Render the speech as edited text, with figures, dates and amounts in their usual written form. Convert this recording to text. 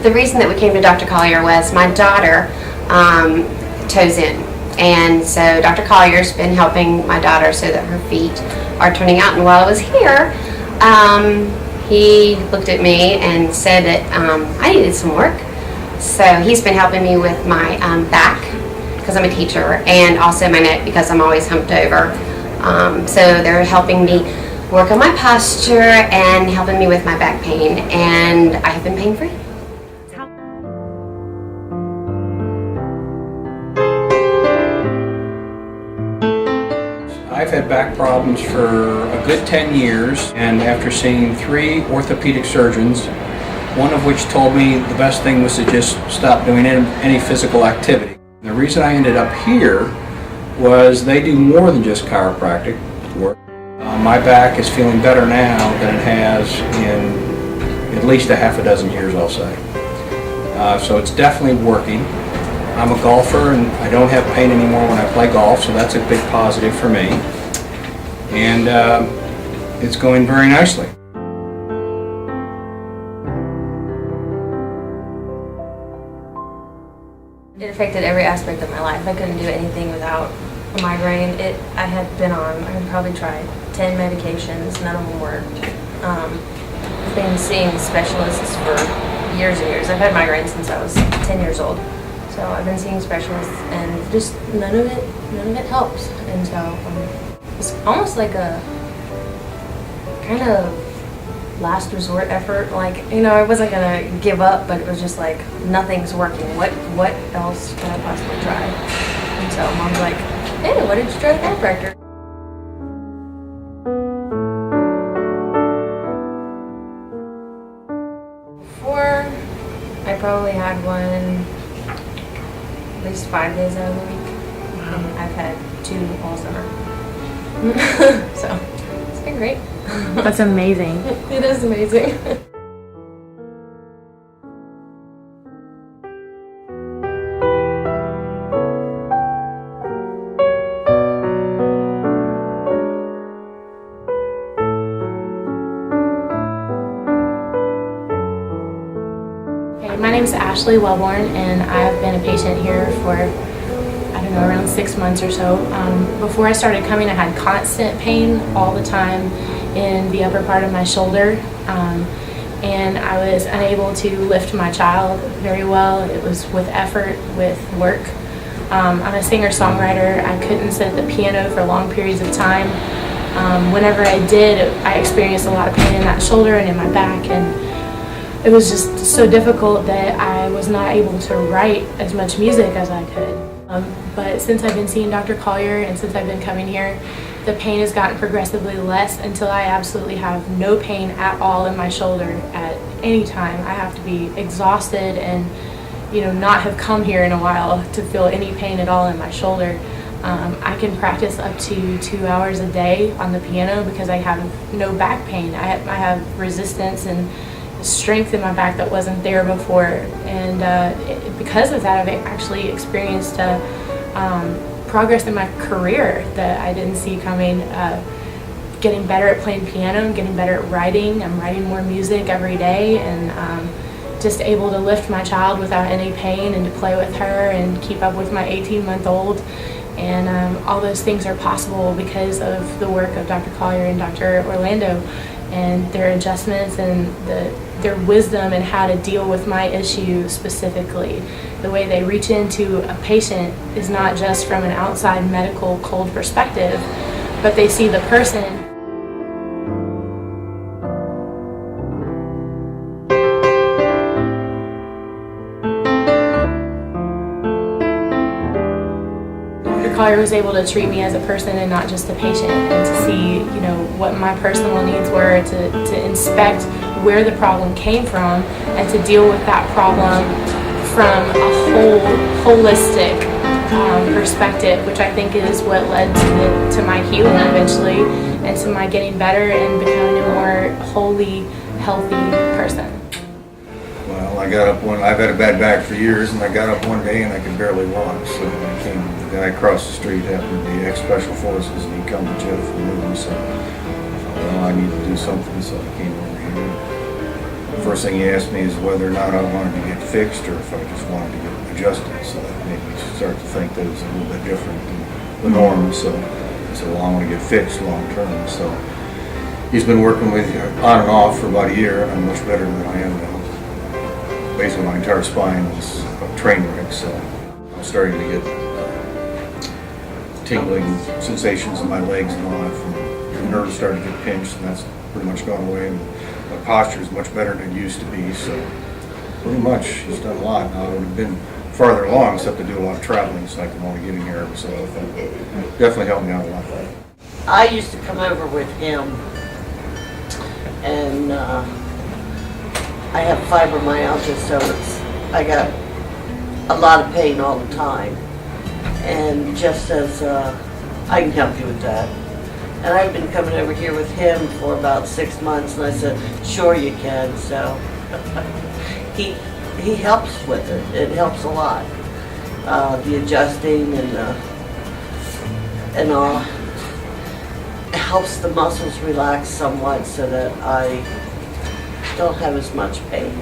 The reason that we came to Dr. Collier was my daughter toes in. And so Dr. Collier's been helping my daughter so that her feet are turning out. And while I was here, he looked at me and said that I needed some work. So he's been helping me with my back, because I'm a teacher, and also my neck because I'm always humped over. So they're helping me work on my posture and helping me with my back pain, and I have been pain-free. I've had back problems for a good 10 years, and after seeing 3 orthopedic surgeons, one of which told me the best thing was to just stop doing any physical activity. The reason I ended up here was they do more than just chiropractic work. My back is feeling better now than it has in at least a half a dozen years, I'll say. So it's definitely working. I'm a golfer and I don't have pain anymore when I play golf, so that's a big positive for me. And it's going very nicely. It affected every aspect of my life. I couldn't do anything without a migraine. I had probably tried 10 medications, none of them worked. I've been seeing specialists for years and years. I've had migraines since I was 10 years old. So I've been seeing specialists, and just none of it helps. And so it's almost like a kind of last resort effort. Like, I wasn't gonna give up, but it was just like nothing's working. What else can I possibly try? And so Mom's like, "Hey, why didn't you try the chiropractor?" Before, I probably had one at least 5 days out of the week. Wow. And I've had 2 all summer. So it's been great. That's amazing. It is amazing. My name is Ashley Wellborn, and I've been a patient here for, around 6 months or so. Before I started coming, I had constant pain all the time in the upper part of my shoulder, and I was unable to lift my child very well. It was with effort, with work. I'm a singer-songwriter. I couldn't sit at the piano for long periods of time. Whenever I did, I experienced a lot of pain in that shoulder and in my back, and it was just so difficult that I was not able to write as much music as I could. But since I've been seeing Dr. Collier and since I've been coming here, the pain has gotten progressively less until I absolutely have no pain at all in my shoulder at any time. I have to be exhausted and not have come here in a while to feel any pain at all in my shoulder. I can practice up to 2 hours a day on the piano because I have no back pain. I have resistance and strength in my back that wasn't there before, and because of that, I've actually experienced progress in my career that I didn't see coming. Getting better at playing piano, getting better at writing. I'm writing more music every day, and just able to lift my child without any pain and to play with her and keep up with my 18-month-old. And all those things are possible because of the work of Dr. Collier and Dr. Orlando and their adjustments and their wisdom and how to deal with my issue specifically. The way they reach into a patient is not just from an outside medical cold perspective, but they see the person. Collier was able to treat me as a person and not just a patient, and to see, what my personal needs were, to inspect where the problem came from, and to deal with that problem from a holistic perspective, which I think is what led to my healing eventually, and to my getting better and becoming a more wholly, healthy person. Well, I've had a bad back for years, and I got up one day and I could barely walk, so the guy across the street happened to be ex-special forces, and he come to jail for moving, so I thought, well, I need to do something, so I came over here. First thing he asked me is whether or not I wanted to get fixed or if I just wanted to get adjusted. So that made me start to think that it was a little bit different than the norm. So I said, well, I want to get fixed long term. So he's been working with you on and off for about a year, and I'm much better than I am now. Basically, my entire spine was a train wreck, so I'm starting to get tingling sensations in my legs and all that. From the nerves started to get pinched, and that's pretty much gone away. And my posture is much better than it used to be, so pretty much he's done a lot. Now, I would have been farther along, except to do a lot of traveling, so I can only get in here every so often. Definitely helped me out a lot. I used to come over with him, and I have fibromyalgia, so I got a lot of pain all the time. And just as I can help you with that. And I've been coming over here with him for about 6 months, and I said, sure you can. So he helps with it. It helps a lot. The adjusting and all. It helps the muscles relax somewhat so that I don't have as much pain.